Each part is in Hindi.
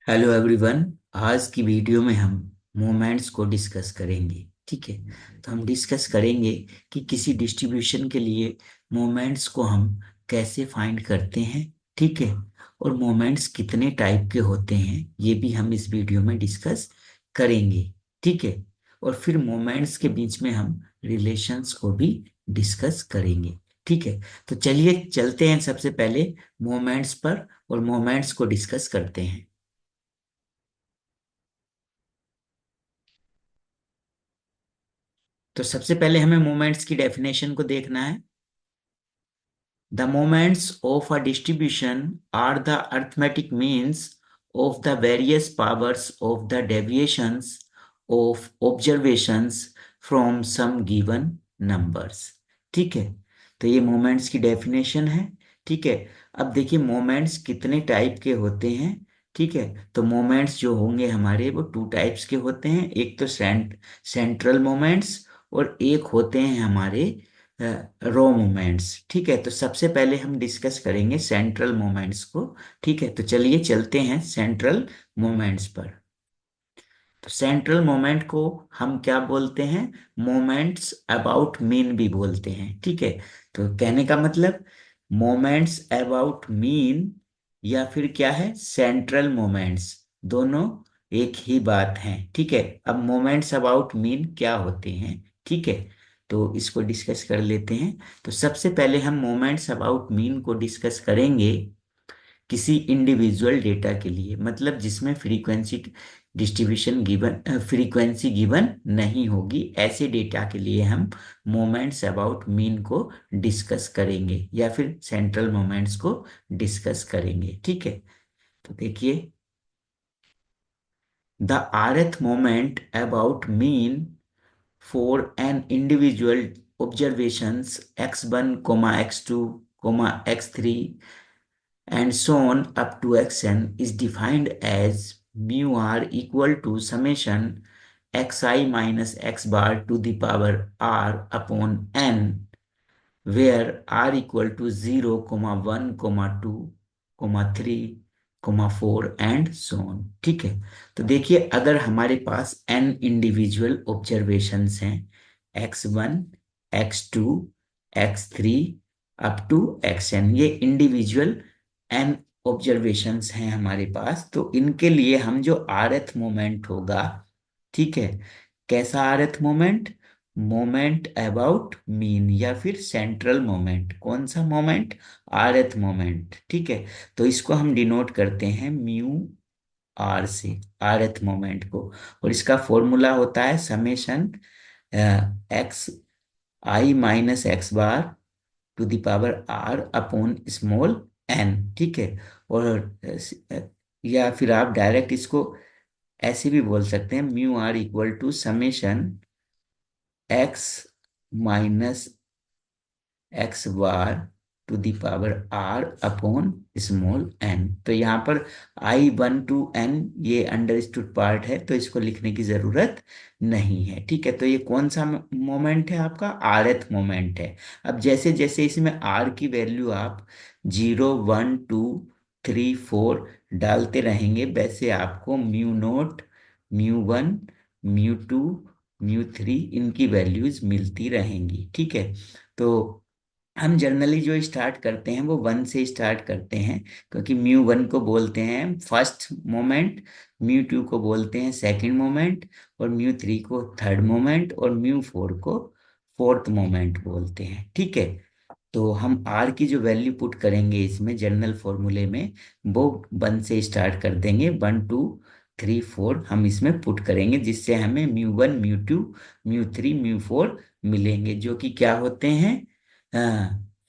Hello everyone. आज की वीडियो में हम मोमेंट्स को डिस्कस करेंगे। ठीक है, तो हम डिस्कस करेंगे कि किसी डिस्ट्रीब्यूशन के लिए मोमेंट्स को हम कैसे फाइंड करते हैं। ठीक है, और मोमेंट्स कितने टाइप के होते हैं ये भी हम इस वीडियो में डिस्कस करेंगे। ठीक है, और फिर मोमेंट्स के बीच में हम रिलेशंस को भी डिस्कस करेंगे। ठीक है, तो चलिए चलते हैं सबसे पहले मोमेंट्स पर और मोमेंट्स को डिस्कस करते हैं। तो सबसे पहले हमें मोमेंट्स की डेफिनेशन को देखना है। The moments of a distribution are the arithmetic means of the various powers of the deviations of observations from some given numbers. ठीक है, तो ये मोमेंट्स की डेफिनेशन है। ठीक है, अब देखिए मोमेंट्स कितने टाइप के होते हैं। ठीक है, तो मोमेंट्स जो होंगे हमारे वो टू टाइप्स के होते हैं। एक तो सेंट्रल मोमेंट्स और एक होते हैं हमारे रो मोमेंट्स। ठीक है, तो सबसे पहले हम डिस्कस करेंगे सेंट्रल मोमेंट्स को। ठीक है, तो चलिए चलते हैं सेंट्रल मोमेंट्स पर। तो सेंट्रल मोमेंट को हम क्या बोलते हैं? मोमेंट्स अबाउट मीन भी बोलते हैं। ठीक है, तो कहने का मतलब मोमेंट्स अबाउट मीन या फिर क्या है, सेंट्रल मोमेंट्स, दोनों एक ही बात है। ठीक है, अब मोमेंट्स अबाउट मीन क्या होते हैं? ठीक है, तो इसको डिस्कस कर लेते हैं। तो सबसे पहले हम मोमेंट्स अबाउट मीन को डिस्कस करेंगे किसी इंडिविजुअल डेटा के लिए, मतलब जिसमें frequency distribution given, frequency given नहीं होगी, ऐसे डेटा के लिए हम मोमेंट्स अबाउट मीन को डिस्कस करेंगे या फिर सेंट्रल मोमेंट्स को डिस्कस करेंगे। ठीक है, तो देखिए the rth moment about mean for an individual observations x1, x2, x3 and so on up to xn is defined as mu r equal to summation xi minus x bar to the power r upon n, where r equal to 0, 1, 2, 3, 4 and so on। ठीक है, तो देखिए अगर हमारे पास n इंडिविजुअल ऑब्जर्वेशंस हैं, x1, x2, x3 up to xn, ये इंडिविजुअल n ऑब्जर्वेशंस हैं हमारे पास, तो इनके लिए हम जो rth मोमेंट होगा, ठीक है, कैसा rth moment? Moment about mean या फिर सेंट्रल मोमेंट। कौन सा मोमेंट? rth moment. ठीक है, तो इसको हम डिनोट करते हैं म्यू आर से, rth मोमेंट को, और इसका फॉर्मूला होता है summation x i minus x bar to the power r upon small n. ठीक है, और या फिर आप डायरेक्ट इसको ऐसे भी बोल सकते हैं, mu r equal to summation x minus x bar to the power r upon small n. तो यहाँ पर I1 to N ये अंडरस्टूड पार्ट है, तो इसको लिखने की जरूरत नहीं है। ठीक है, तो ये कौन सा मोमेंट है? आपका rth मोमेंट है। अब जैसे जैसे इसमें r की वैल्यू आप 0, 1, 2, 3, 4 डालते रहेंगे, वैसे आपको म्यू 0, म्यू 1, म्यू 2, म्यू 3 इनकी वैल्यूज मिलती रहेंगी। ठीक है, तो हम जनरली जो स्टार्ट करते हैं वो 1 से स्टार्ट करते हैं, क्योंकि म्यू 1 को बोलते हैं फर्स्ट मोमेंट, म्यू 2 को बोलते हैं सेकंड मोमेंट, और म्यू 3 को थर्ड मोमेंट, और म्यू 4 को फोर्थ मोमेंट बोलते हैं। ठीक है, तो हम आर की जो वैल्यू पुट करेंगे इसमें जनरल फॉर्मूले में, वो 1 से स्टार्ट कर देंगे, 1, 2, 3, 4 हम इसमें पुट करेंगे, जिससे हमें म्यू 1, म्यू 2, म्यू 3, म्यू 4 मिलेंगे, जो कि क्या होते हैं?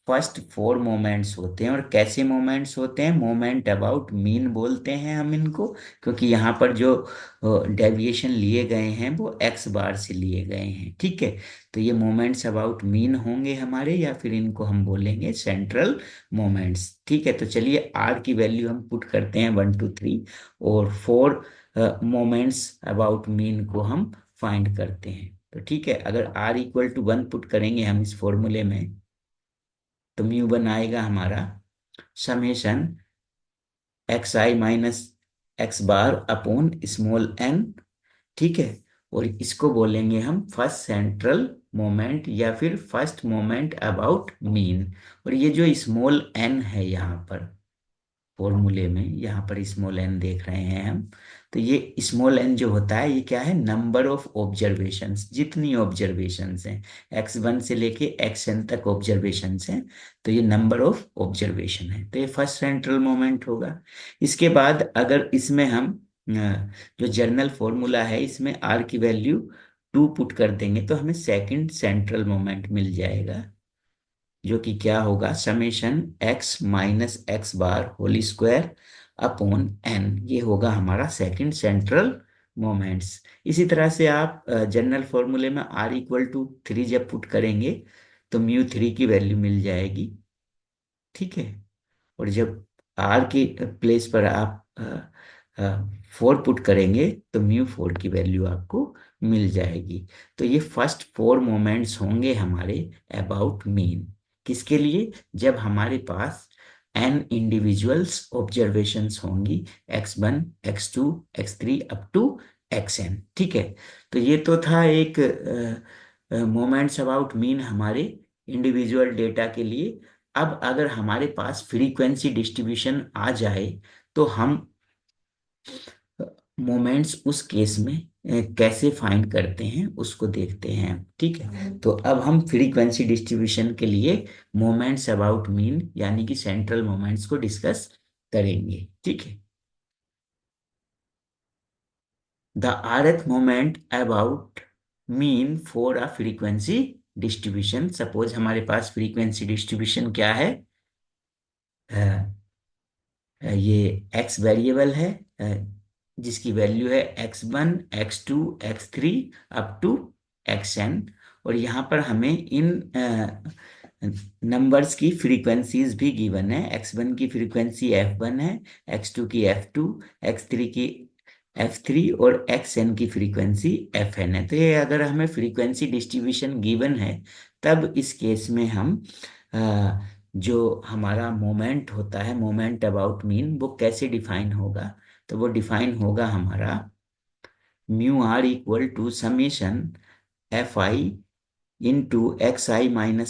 फर्स्ट 4 मोमेंट्स होते हैं। और कैसे मोमेंट्स होते हैं? मोमेंट अबाउट मीन बोलते हैं हम इनको, क्योंकि यहाँ पर जो डेविएशन लिए गए हैं वो एक्स बार से लिए गए हैं। ठीक है, तो ये मोमेंट्स अबाउट मीन होंगे हमारे, या फिर इनको हम बोलेंगे सेंट्रल मोमेंट्स। ठीक है, तो चलिए आर की वैल्यू हम पुट करते हैं 1, 2, 3, और 4 मोमेंट्स अबाउट मीन को हम फाइंड करते हैं। तो ठीक है, अगर r इक्वल टू 1 पुट करेंगे हम इस फॉर्मूले में, तो म्यू 1 आएगा हमारा summation x i minus x bar upon small n. ठीक है। और इसको बोलेंगे हम फर्स्ट सेंट्रल मोमेंट या फिर फर्स्ट मोमेंट अबाउट मीन। और ये जो स्मॉल एन है यहाँ पर फॉर्मूले में, यहाँ पर स्मॉल एन देख रहे हैं हम, तो ये स्मॉल एन जो होता है ये क्या है, नंबर ऑफ ऑब्जर्वेशंस, जितनी ऑब्जर्वेशंस हैं x1 से लेके xn तक ऑब्जर्वेशंस हैं, तो ये नंबर ऑफ ऑब्जर्वेशन है, तो ये फर्स्ट सेंट्रल मोमेंट होगा। इसके बाद अगर इसमें हम जो जर्नल फॉर्मूला है इसमें r की वैल्यू 2 पुट कर देंगे तो हमें सेकंड सेंट्रल मोमेंट मिल जाएगा, जो कि क्या होगा, summation x minus x bar whole square upon n, ये होगा हमारा सेकंड सेंट्रल मोमेंट्स। इसी तरह से आप जनरल फॉर्मूले में r = 3 जब पुट करेंगे तो μ3 की वैल्यू मिल जाएगी। ठीक है। और जब r की प्लेस पर आप 4 पुट करेंगे तो μ4 की वैल्यू आपको मिल जाएगी। तो ये फर्स्ट 4 मोमेंट्स होंगे हमारे अबाउट मीन। किसके लिए, जब हमारे पास n इंडिविजुअल्स ऑब्जर्वेशंस होंगी, x1 x2 x3 up to xn। ठीक है। तो ये तो था एक मोमेंट्स अबाउट मीन हमारे इंडिविजुअल डेटा के लिए। अब अगर हमारे पास फ्रीक्वेंसी डिस्ट्रीब्यूशन आ जाए तो हम मोमेंट्स उस केस में कैसे फाइंड करते हैं उसको देखते हैं। ठीक है। तो अब हम फ्रीक्वेंसी डिस्ट्रीब्यूशन के लिए मोमेंट्स अबाउट मीन यानी कि सेंट्रल मोमेंट्स को डिस्कस करेंगे। ठीक है। The rth moment about mean for a frequency distribution. Suppose हमारे पास फ्रीक्वेंसी डिस्ट्रीब्यूशन क्या है, ये x वेरिएबल है, जिसकी वैल्यू है x1 x2 x3 up to xn। और यहाँ पर हमें इन नंबर्स की फ्रीक्वेंसीज भी गिवन है। x1 की फ्रीक्वेंसी f1 है, x2 की f2, x3 की f3 और xn की फ्रीक्वेंसी fn है। तो ये अगर हमें फ्रीक्वेंसी डिस्ट्रीब्यूशन गिवन है तब इस केस में हम जो हमारा मोमेंट होता है, मोमेंट अबाउट मीन, वो कैसे डिफाइन होगा, तो वो डिफाइन होगा हमारा μr = f(i)(xi)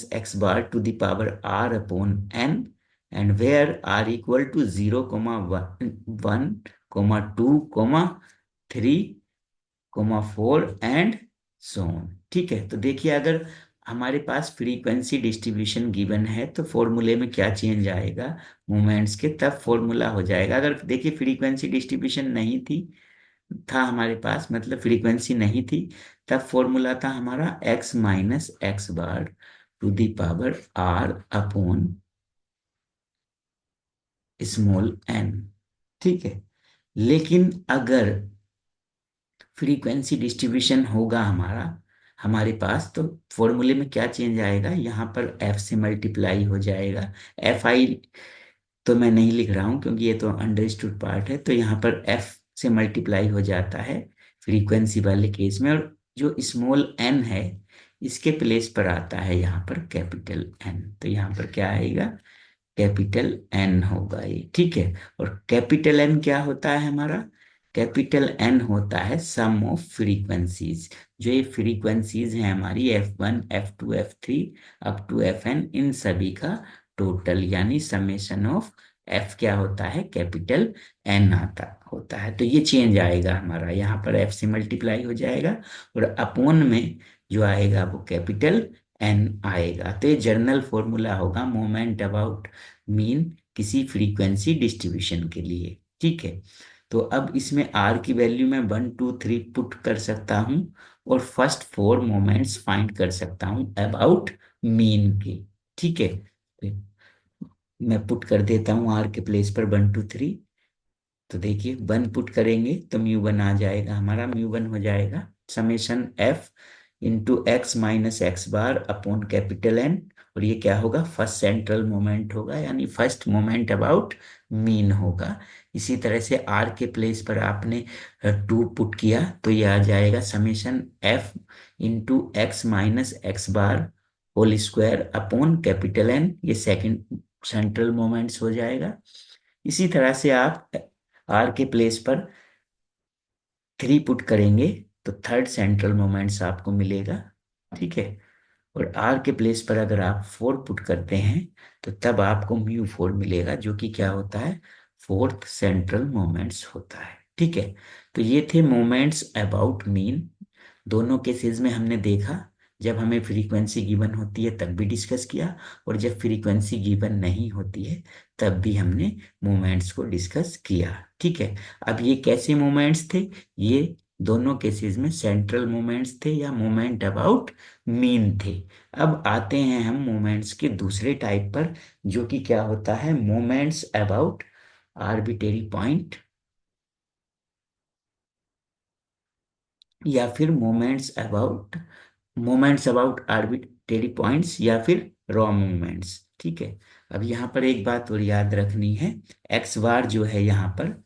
- x bar to the power r upon n, and where r = 0, 1, 2, 3, 4 and so on। ठीक है। तो देखिए अगर हमारे पास फ्रीक्वेंसी डिस्ट्रीब्यूशन गिवन है तो फॉर्मूले में क्या चेंज आएगा, मोमेंट्स के, तब फॉर्मूला हो जाएगा। अगर देखिए फ्रीक्वेंसी डिस्ट्रीब्यूशन नहीं थी, था हमारे पास, मतलब फ्रीक्वेंसी नहीं थी, तब फॉर्मूला था हमारा x minus x bar to the power r upon small n। ठीक है। लेकिन अगर फ्रीक्वेंसी डिस्ट्रीब्यूशन होगा हमारे पास, तो फॉर्मूले में क्या चेंज आएगा, यहाँ पर f से मल्टीप्लाई हो जाएगा। fi तो मैं नहीं लिख रहा हूँ क्योंकि ये तो अंडरस्टूड पार्ट है, तो यहाँ पर f से मल्टीप्लाई हो जाता है फ्रीक्वेंसी वाले केस में, और जो स्मॉल n है इसके प्लेस पर आता है यहाँ पर कैपिटल N। तो यहाँ पर क्या आएगा, कैपिटल एन होगा ये। ठीक है। और कैपिटल एन क्या होता है हमारा, कैपिटल एन होता है सम ऑफ फ्रीक्वेंसीज। जो ये फ्रीक्वेंसीज हैं हमारी f1 f2 f3 up to fn, इन सभी का टोटल यानी समेशन ऑफ f क्या होता है, कैपिटल एन आता होता है। तो ये चेंज आएगा हमारा, यहाँ पर f से मल्टीप्लाई हो जाएगा और अपोन में जो आएगा वो कैपिटल एन आएगा। तो ये जर्नल फॉर्मूला होगा मोमेंट अबाउट मीन किसी फ्रीक्वेंसी डिस्ट्रीब्यूशन के लिए। ठीक है। तो अब इसमें r की वैल्यू मैं 1 2 3 पुट कर सकता हूं और फर्स्ट 4 मोमेंट्स फाइंड कर सकता हूं अबाउट मीन के। ठीक है। तो मैं पुट कर देता हूं r के प्लेस पर 1 2 3। तो देखिए 1 पुट करेंगे तो μ1 आ जाएगा, हमारा μ1 हो जाएगा summation f into x minus x bar upon capital n. और ये क्या होगा, फर्स्ट सेंट्रल मोमेंट होगा यानी फर्स्ट मोमेंट अबाउट मीन होगा। इसी तरह से आर के प्लेस पर आपने 2 पुट किया तो ये आ जाएगा summation f into x minus x bar whole square upon capital n, ये सेकंड सेंट्रल मोमेंट्स हो जाएगा। इसी तरह से आप आर के प्लेस पर 3 पुट करेंगे तो थर्ड सेंट्रल मोमेंट्स आपको मिलेगा, ठीक है। और आर के प्लेस पर अगर आप 4 पुट करते हैं तो तब आपको म्यू 4 मिलेगा, जो कि क्या होता है, फोर्थ सेंट्रल मोमेंट्स होता है, ठीक है। तो ये थे मोमेंट्स अबाउट मीन। दोनों केसेस में हमने देखा, जब हमें फ्रीक्वेंसी गिवन होती है तब भी डिस्कस किया, और जब फ्रीक्वेंसी गिवन नहीं होती है तब भी हमने मोमेंट्स को डिस्कस किया, ठीक है। अब ये कैसे मोमेंट्स थे, ये दोनों केसेस में सेंट्रल मोमेंट्स थे या मोमेंट अबाउट मीन थे। अब आते हैं हम मोमेंट्स के दूसरे टाइप पर, जो कि क्या होता है, मोमेंट्स अबाउट आर्बिट्रेरी पॉइंट, या फिर मोमेंट्स अबाउट आर्बिट्रेरी पॉइंट्स, या फिर रॉ मोमेंट्स, ठीक है। अब यहाँ पर एक बात और याद रखनी है, एक्स बार जो है यहाँ पर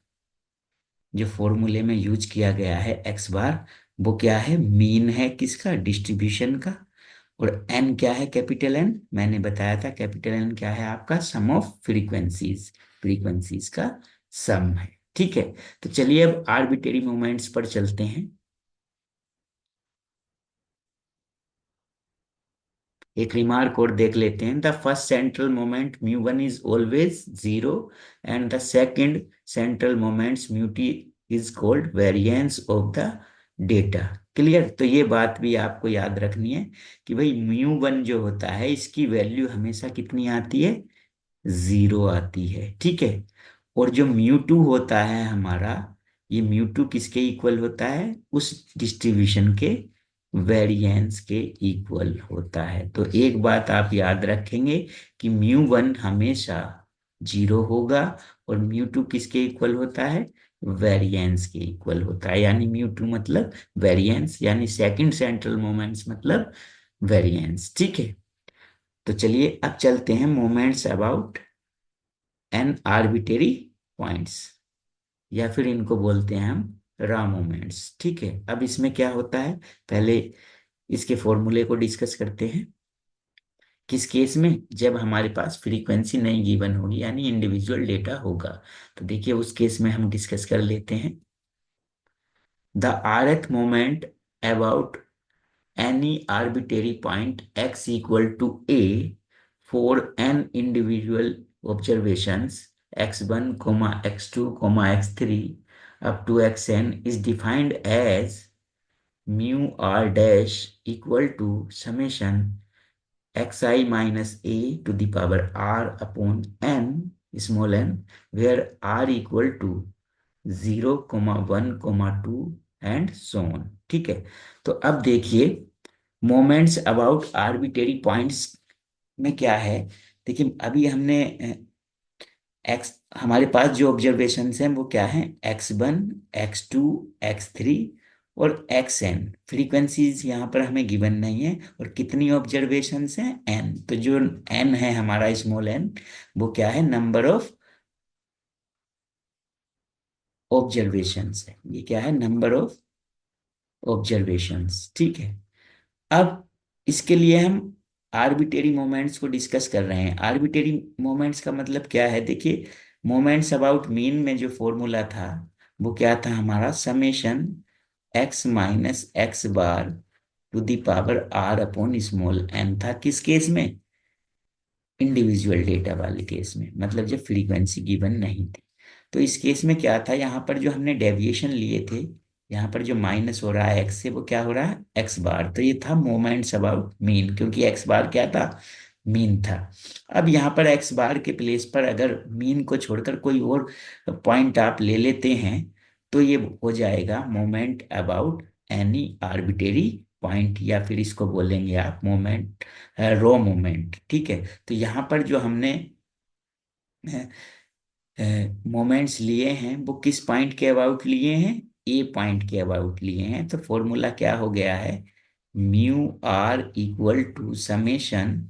जो फॉर्मूले में यूज किया गया है, एक्स बार वो क्या है, मीन है किसका, डिस्ट्रीब्यूशन का। और एन क्या है, कैपिटल एन, मैंने बताया था कैपिटल एन क्या है, आपका सम ऑफ फ्रीक्वेंसीज, फ्रीक्वेंसीज का सम है, ठीक है। तो चलिए अब आर्बिट्रेरी मोमेंट्स पर चलते हैं। एक रिमार्क और देख लेते हैं, the first central moment mu 1 is always 0 and the second central moments mu 2 is called variance of the data. Clear. तो ये बात भी आपको याद रखनी है कि भाई म्यू 1 जो होता है इसकी वैल्यू हमेशा कितनी आती है, 0 आती है, ठीक है। और जो म्यू 2 होता है हमारा, ये म्यू 2 किसके इक्वल होता है, उस डिस्ट्रीब्यूशन के वेरिएंस के इक्वल होता है। तो एक बात आप याद रखेंगे कि म्यू 1 हमेशा 0 होगा, और म्यू 2 किसके इक्वल होता है, वेरिएंस के इक्वल होता है। यानी म्यू 2 मतलब वेरिएंस, यानी सेकंड सेंट्रल मोमेंट्स मतलब वेरिएंस, ठीक है। तो चलिए अब चलते हैं moments about an arbitrary points, या फिर इनको बोलते हैं हम रा मोमेंट्स, ठीक है। अब इसमें क्या होता है, पहले इसके फॉर्मूले को डिस्कस करते हैं। किस केस में, जब हमारे पास फ्रीक्वेंसी नहीं गिवन होगी, यानी इंडिविजुअल डेटा होगा। तो देखिए उस केस में हम डिस्कस कर लेते हैं। The rth moment about any arbitrary point x equal to a for n individual observations x1, x2, x3 up to xn is defined as mu r dash equal to summation xi minus a to the power r upon n small n, where r equal to 0, 1, 2 and so on, ठीक है। तो अब देखिए मोमेंट्स अबाउट आर्बिट्रेरी पॉइंट्स में क्या है। देखिए अभी हमने एक्स, हमारे पास जो ऑब्जर्वेशंस हैं वो क्या है, x1, x2, x3 और xn। फ्रीक्वेंसीज यहाँ पर हमें गिवन नहीं है, और कितनी ऑब्जर्वेशंस हैं, n। तो जो n है हमारा स्मॉल n, वो क्या है, नंबर ऑफ ऑब्जर्वेशंस है, ये क्या है, नंबर ऑफ ऑब्जर्वेशंस, ठीक है। अब इसके लिए हम आर्बिट्रेरी मोमेंट्स को डिस्कस कर रहे हैं। आर्बिट्रेरी मोमेंट्स का मतलब क्या है, देखिए मोमेंट्स अबाउट मीन में जो फॉर्मूला था वो क्या था हमारा, summation x minus x bar to the power r upon small n था। किस केस में, इंडिविजुअल डेटा वाले केस में, मतलब जब फ्रीक्वेंसी गिवन नहीं थी। तो इस केस में क्या था, यहाँ पर जो हमने डेविएशन लिए थे, यहाँ पर जो माइनस हो रहा है एक्स से, वो क्या हो रहा है, एक्स बार। तो ये था मोमेंट्स अबाउट मीन, क्योंकि एक्स बार क्या था, मीन था। अब यहाँ पर एक्स बार के प्लेस पर अगर मीन को छोड़कर कोई और पॉइंट आप ले लेते हैं, तो ये हो जाएगा moment about any arbitrary point, या फिर इसको बोलेंगे आप मोमेंट, रो मोमेंट, ठीक है। तो यहाँ पर जो हमने मोमेंट्स लिए हैं वो किस पॉइंट के अबाउट लिए हैं, ए पॉइंट के अबाउट लिए हैं। तो फॉर्मूला क्या हो गया है, mu r equal to summation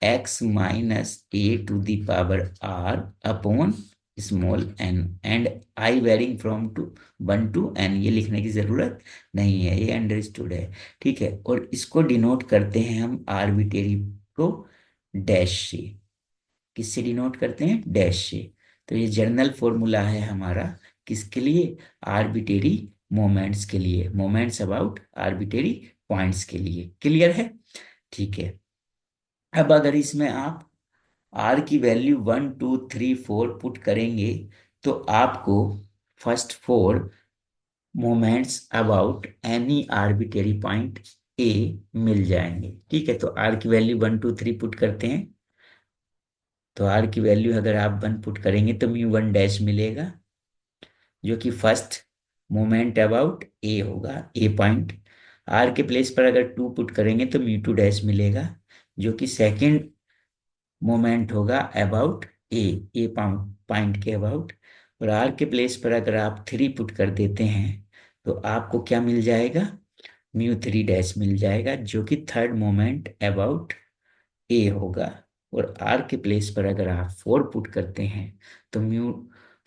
x minus a to the power r upon small n and i varying from to 1 to n। ये लिखने की जरूरत नहीं है, ये अंडरस्टूड है, ठीक है। और इसको डिनोट करते हैं हम आर्बिट्रेरी को डैश से। किससे डिनोट करते हैं, डैश से। तो ये जनरल फॉर्मूला है हमारा, किसके लिए? आर्बिटेरी मोमेंट्स के लिए, मोमेंट्स अबाउट आर्बिटेरी पॉइंट्स के लिए। क्लियर है? ठीक है। अब अगर इसमें आप आर की वैल्यू 1 2 3 4 पुट करेंगे तो आपको first four moments about any arbitrary point A मिल जाएंगे। ठीक है, तो आर की वैल्यू 1 2 3 पुट करते हैं। तो आर की वैल्यू अगर आप 1 पुट करेंगे तो म्यू 1 डैश मिलेगा, जो कि फर्स्ट मोमेंट अबाउट ए होगा, ए पॉइंट। आर के प्लेस पर अगर 2 पुट करेंगे तो म्यू 2 डैश मिलेगा, जो कि सेकंड मोमेंट होगा अबाउट ए, ए पॉइंट के अबाउट। और आर के प्लेस पर अगर आप 3 पुट कर देते हैं तो आपको क्या मिल जाएगा? म्यू 3 डैश मिल जाएगा, जो कि थर्ड मोमेंट अबाउट ए होगा। और आर के प्लेस पर अगर आप 4 पुट करते हैं तो म्यू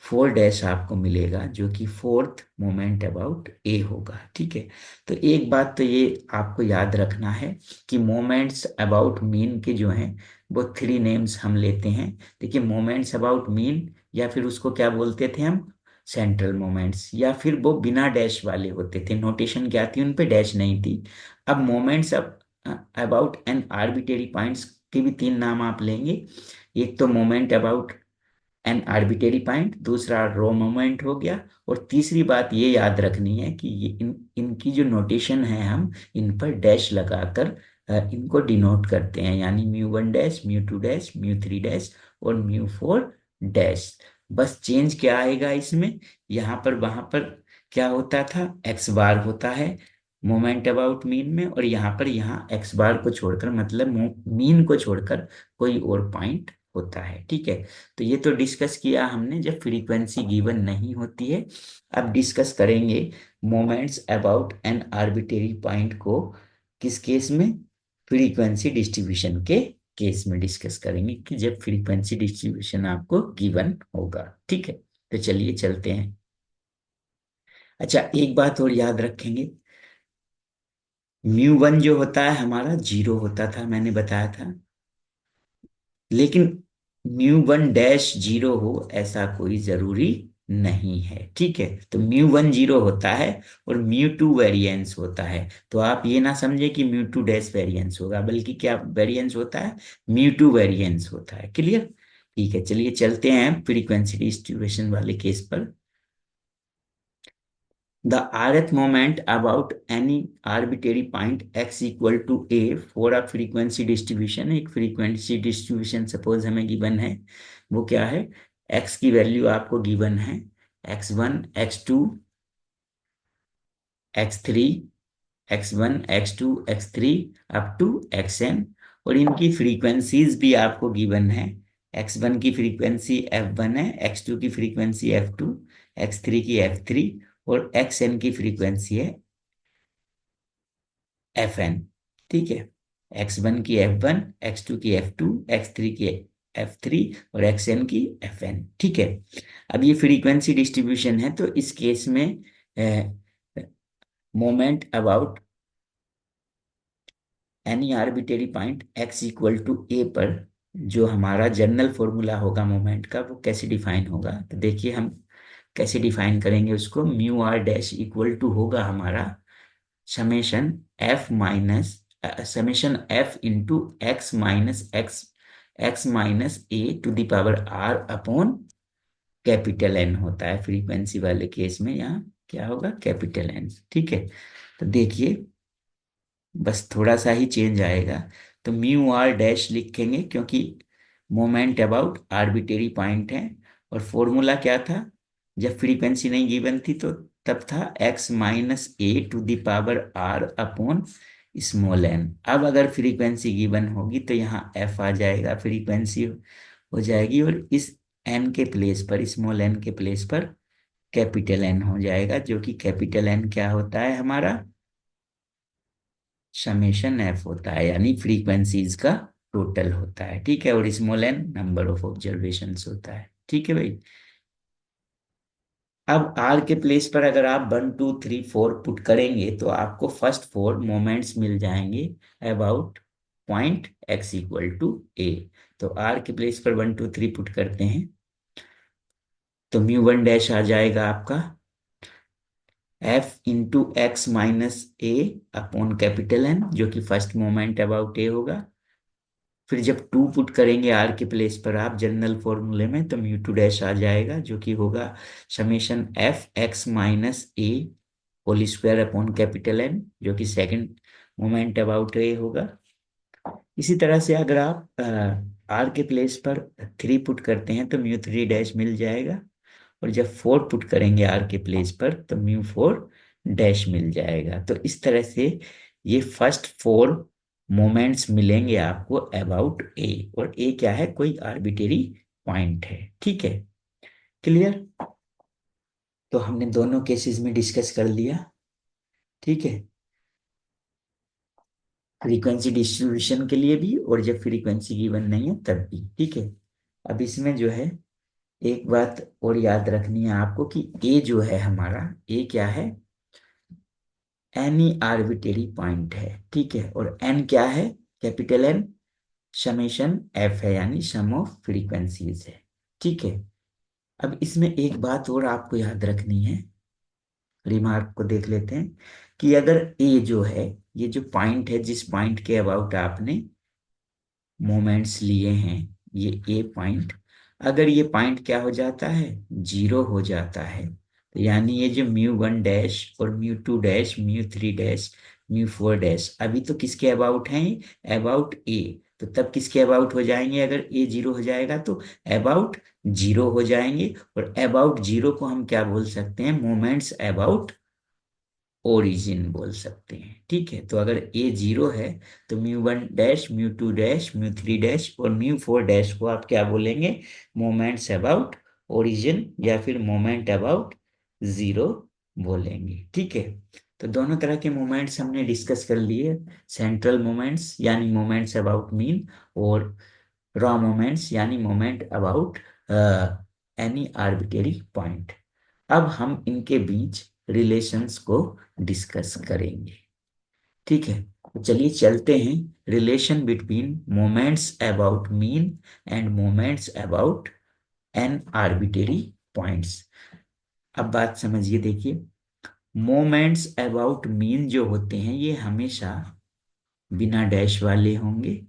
4 डैश आपको मिलेगा, जो कि फोर्थ मोमेंट अबाउट ए होगा। ठीक है, तो एक बात तो ये आपको याद रखना है कि मोमेंट्स अबाउट मीन के जो हैं वो 3 नेम्स हम लेते हैं। देखिए, मोमेंट्स अबाउट मीन, या फिर उसको क्या बोलते थे हम? सेंट्रल मोमेंट्स, या फिर वो बिना डैश वाले होते थे, नोटेशन क्या थी उन पे? डैश नहीं थी। अब moments about an arbitrary points के भी 3 नाम आप लेंगे। एक तो moment about an arbitrary point, दूसरा रो मोमेंट हो गया, और तीसरी बात ये याद रखनी है कि ये इनकी जो नोटेशन है हम इन पर डैश लगाकर इनको डिनोट करते हैं, यानी mu 1 dash, mu 2 dash, mu 3 dash और म्यू 4 डैश। बस चेंज क्या आएगा इसमें? यहाँ पर वहां पर क्या होता था? एक्स बार होता है मोमेंट अबाउट मीन में, और यहाँ एक्स बार को छोड़कर, मतलब मीन को छोड़कर कोई और पॉइंट होता है। ठीक है, तो ये तो डिस्कस किया हमने जब फ्रीक्वेंसी गिवन नहीं होती है। अब डिस्कस करेंगे moments about an arbitrary point को, किस केस में? फ्रीक्वेंसी डिस्ट्रीब्यूशन के केस में डिस्कस करेंगे, कि जब फ्रीक्वेंसी डिस्ट्रीब्यूशन आपको गिवन होगा। ठीक है, तो चलिए चलते हैं। अच्छा, एक बात और याद रखेंगे, म्यू 1 जो होता है हमारा 0 होता था, मैंने बताया था। लेकिन म्यू 1 डैश 0 हो ऐसा कोई जरूरी नहीं है। ठीक है, तो म्यू 1 0 होता है और म्यू 2 वेरिएंस होता है। तो आप ये ना समझे कि म्यू 2 डैश वेरिएंस होगा, बल्कि क्या वेरिएंस होता है? म्यू 2 वेरिएंस होता है। क्लियर? ठीक है, चलिए चलते हैं फ्रीक्वेंसी डिस्ट्रीब्यूशन वाले केस पर। The rth moment about any arbitrary point x equal to a for a frequency distribution, एक frequency distribution suppose हमें given है, वो क्या है? x की वैल्यू आपको given है x1 x2 x3 x1 x2 x3 up to xn, और इनकी फ्रीक्वेंसीज भी आपको गिवन है। x1 की फ्रीक्वेंसी f1 है, x2 की फ्रीक्वेंसी f2, x3 की f3 और xn की फ्रीक्वेंसी है fn। ठीक है, x1 की f1, x2 की f2, x3 की f3 और xn की fn। ठीक है, अब ये फ्रीक्वेंसी डिस्ट्रीब्यूशन है, तो इस केस में moment about any arbitrary point x equal to A पर जो हमारा जनरल फॉर्मूला होगा मोमेंट का, वो कैसे डिफाइन होगा? तो देखिए हम कैसे डिफाइन करेंगे उसको। Mu r dash equal to होगा हमारा summation f minus summation f into x minus a to the power r upon capital n होता है फ्रीक्वेंसी वाले केस में, यहाँ क्या होगा? Capital n. ठीक है, तो देखिए बस थोड़ा सा ही चेंज आएगा। तो म्यू आर डैश लिखेंगे क्योंकि मोमेंट अबाउट आर्बिटरी पॉइंट है, और फॉर्मूला क्या था जब फ्रीक्वेंसी नहीं गिवन थी? तो तब था x minus a to the power r upon small n. अब अगर फ्रीक्वेंसी गिवन होगी तो यहाँ एफ आ जाएगा, फ्रीक्वेंसी हो जाएगी, और इस एन के प्लेस पर, स्मॉल एन के प्लेस पर कैपिटल एन हो जाएगा, जो कि कैपिटल एन क्या होता है हमारा? समेशन एफ होता है, यानी फ्रीक्वेंसीज का टोटल होता है। ठीक है, और small n number of observations होता है। ठीक है भाई। अब आर के प्लेस पर अगर आप 1 2 3 4 पुट करेंगे तो आपको फर्स्ट 4 मोमेंट्स मिल जाएंगे about point x equal to A. तो आर के प्लेस पर 1 2 3 पुट करते हैं। तो म्यू वन डैश आ जाएगा आपका F × X - A upon capital N, जो कि फर्स्ट मोमेंट अबाउट ए होगा। फिर जब टू पुट करेंगे आर के प्लेस पर आप जनरल फॉर्मूले में, तो म्यू टू डैश आ जाएगा, जो कि होगा F(x - A whole square upon capital N, जो कि सेकंड मोमेंट अबाउट ए होगा। इसी तरह से अगर आप आर के प्लेस पर थ्री पुट करते हैं तो म्यू थ्री डैश मिल जाएगा, और जब फोर पुट करेंगे आर के प्लेस पर तो म्यू फोर डैश मिल जाएगा। तो इस तरह से ये फर्स्ट फोर मोमेंट्स मिलेंगे आपको अबाउट ए, और ए क्या है, कोई आर्बिट्रेरी पॉइंट है। ठीक है, क्लियर? तो हमने दोनों केसेस में डिस्कस कर लिया। ठीक है, फ्रीक्वेंसी डिस्ट्रीब्यूशन के लिए भी, और जब फ्रीक्वेंसी गिवन नहीं है तब भी। ठीक है, अब इसमें जो है एक बात और याद रखनी है आपको कि ए जो है हमारा, ए क्या है, एनी आर्बिट्रेरी पॉइंट है। ठीक है, और एन क्या है, कैपिटल एन समेशन एफ है, यानी सम ऑफ फ्रीक्वेंसीज है। ठीक है, अब इसमें एक बात और आपको याद रखनी है, रिमार्क को देख लेते हैं कि अगर ए जो है, ये जो पॉइंट है, जिस पॉइंट के अबाउट आपने मोमेंट्स लिए हैं, ये ए पॉइंट, अगर ये पॉइंट क्या हो जाता है, जीरो हो जाता है, तो यानी ये जो म्यू वन डैश और mu two dash, mu three dash, mu four dash, अभी तो किसके अबाउट हैं, अबाउट ए, तो तब किसके अबाउट हो जाएंगे, अगर ए जीरो हो जाएगा तो अबाउट जीरो हो जाएंगे। और अबाउट जीरो को हम क्या बोल सकते हैं, मोमेंट्स अबाउट ओरिजिन बोल सकते हैं। ठीक है, तो अगर ए जीरो है तो mu one dash, mu two dash, mu three dash और म्यू फोर डैश को आप क्या बोलेंगे, मोमेंट्स अबाउट ओरिजिन या फिर मोमेंट अबाउट जीरो बोलेंगे। ठीक है, तो दोनों तरह के मोमेंट्स हमने डिस्कस कर लिए, सेंट्रल मोमेंट्स यानी मोमेंट्स अबाउट मीन, और रॉ मोमेंट्स यानी moment about any arbitrary point. अब हम इनके बीच रिलेशंस को डिस्कस करेंगे। ठीक है, तो चलिए चलते हैं, relation between moments about mean and moments about an arbitrary points. अब बात समझिए, देखिए, मोमेंट्स अबाउट मीन जो होते हैं ये हमेशा बिना डैश वाले होंगे।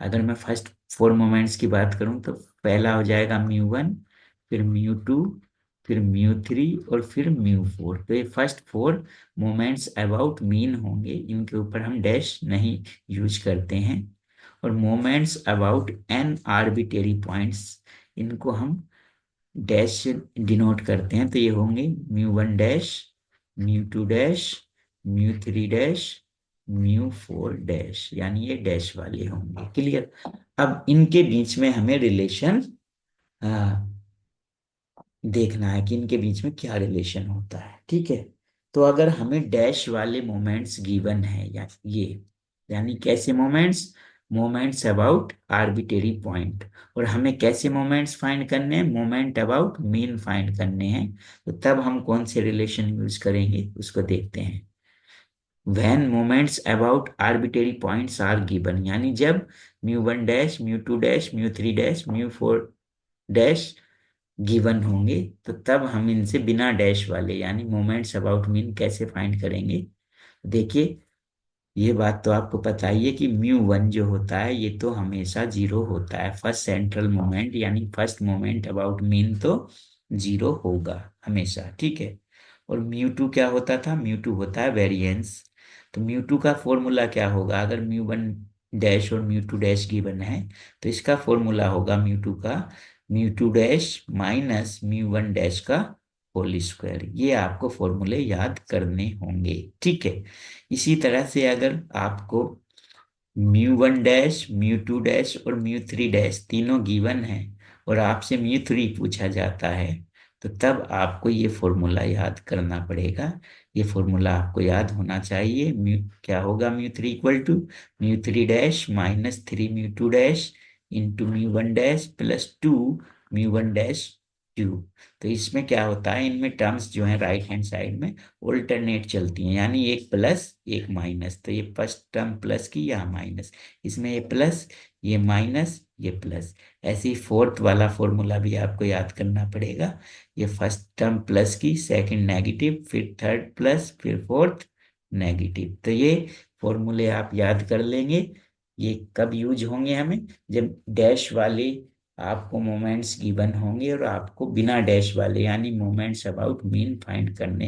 अगर मैं फर्स्ट फोर मोमेंट्स की बात करूं तो पहला हो जाएगा म्यू वन, फिर म्यू टू, फिर म्यू थ्री और फिर म्यू फोर। तो ये first four moments about mean होंगे, इनके ऊपर हम डैश नहीं यूज करते हैं। और moments about an arbitrary points, इनको हम डैश से डिनोट करते हैं, तो ये होंगे mu one dash, mu two dash, mu three dash, mu four dash, यानी ये डैश वाले होंगे। क्लियर? अब इनके बीच में हमें रिलेशन देखना है कि इनके बीच में क्या रिलेशन होता है। ठीक है, तो अगर हमें डैश वाले मोमेंट्स गिवन है, या ये यानी कैसे moments, moments about arbitrary point, और हमें कैसे मोमेंट्स फाइंड करने हैं, मोमेंट अबाउट मीन फाइंड करने हैं, तो तब हम कौन से रिलेशन यूज करेंगे उसको देखते हैं। when moments about arbitrary points are given, यानी जब mu one dash, mu two dash, mu three dash, mu four dash given होंगे, तो तब हम इनसे बिना डैश वाले यानी मोमेंट्स अबाउट मीन कैसे फाइंड करेंगे। देखिए, ये बात तो आपको पता ही है कि म्यू वन जो होता है ये तो हमेशा जीरो होता है, फर्स्ट सेंट्रल मोमेंट यानी फर्स्ट मोमेंट अबाउट मीन तो जीरो होगा हमेशा। ठीक है, और म्यू टू क्या होता था, म्यू टू होता है वेरिएंस। तो म्यू टू का फॉर्मूला क्या होगा, अगर म्यू वन डैश और म्यू टू डैश गिवन है तो इसका फॉर्मूला होगा म्यू टू का mu two dash minus mu one dash का होल स्क्वायर। ये आपको फॉर्मूले याद करने होंगे। ठीक है, इसी तरह से अगर आपको mu one dash, mu two dash और म्यू थ्री डैश तीनों गिवन है और आपसे म्यू थ्री पूछा जाता है, तो तब आपको ये फॉर्मूला याद करना पड़ेगा। ये फॉर्मूला आपको याद होना चाहिए। म्यू क्या होगा, mu three equal to mu three dash minus three mu two dash into mu one dash plus two mu one dash two. तो इसमें क्या होता है, इनमें टर्म्स जो है राइट हैंड साइड में ऑल्टरनेट चलती हैं, यानी एक प्लस एक माइनस, तो ये फर्स्ट टर्म प्लस की, यहाँ माइनस, इसमें ये प्लस ये माइनस ये प्लस। ऐसे ही फोर्थ वाला फॉर्मूला भी आपको याद करना पड़ेगा। ये फर्स्ट टर्म प्लस की, सेकंड नेगेटिव, फिर थर्ड प्लस, फिर फोर्थ नेगेटिव। तो ये फॉर्मूले आप याद कर लेंगे। ये कब यूज होंगे हमें? जब डैश वाले आपको मोमेंट्स गिवन होंगे और आपको बिना डैश वाले यानी मोमेंट्स अबाउट मीन फाइंड करने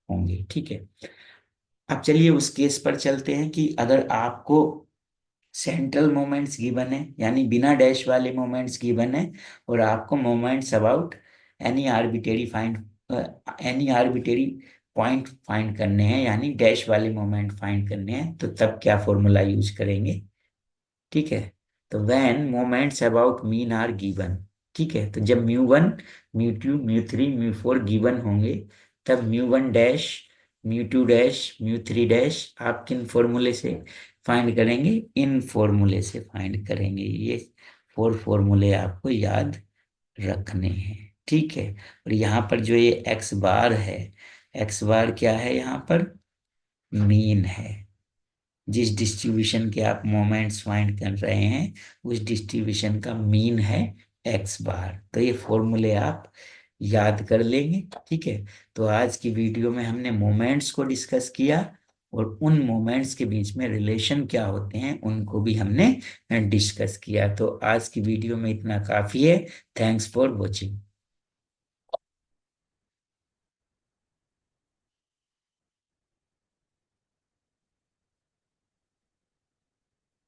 होंगे। ठीक है। अब चलिए उस केस पर चलते हैं कि अगर आपको सेंट्रल मोमेंट्स गिवन है यानी बिना डैश वाले मोमेंट्स गिवन है और आपको moments about any arbitrary find any arbitrary point find करने हैं यानी डैश वाले मोमेंट फाइंड करने हैं, तो तब क्या फॉर्मूला यूज करेंगे? ठीक है। तो when moments about mean are given, ठीक है, तो जब mu 1, mu 2, mu 3, mu 4 given होंगे, तब mu 1 dash, mu 2 dash, mu 3 dash आप किन फॉर्मूले से फाइंड करेंगे? इन फॉर्मूले से फाइंड करेंगे। ये 4 फॉर्मूले आपको याद रखने हैं। ठीक है। और यहाँ पर जो ये एक्स बार है, एक्स बार क्या है? यहाँ पर मीन है। जिस डिस्ट्रीब्यूशन के आप मोमेंट्स फाइंड कर रहे हैं उस डिस्ट्रीब्यूशन का मीन है एक्स बार। तो ये फॉर्मूले आप याद कर लेंगे। ठीक है। तो आज की वीडियो में हमने मोमेंट्स को डिस्कस किया और उन मोमेंट्स के बीच में रिलेशन क्या होते हैं उनको भी हमने डिस्कस किया। तो आज की वीडियो में इतना काफी है। Thanks for watching.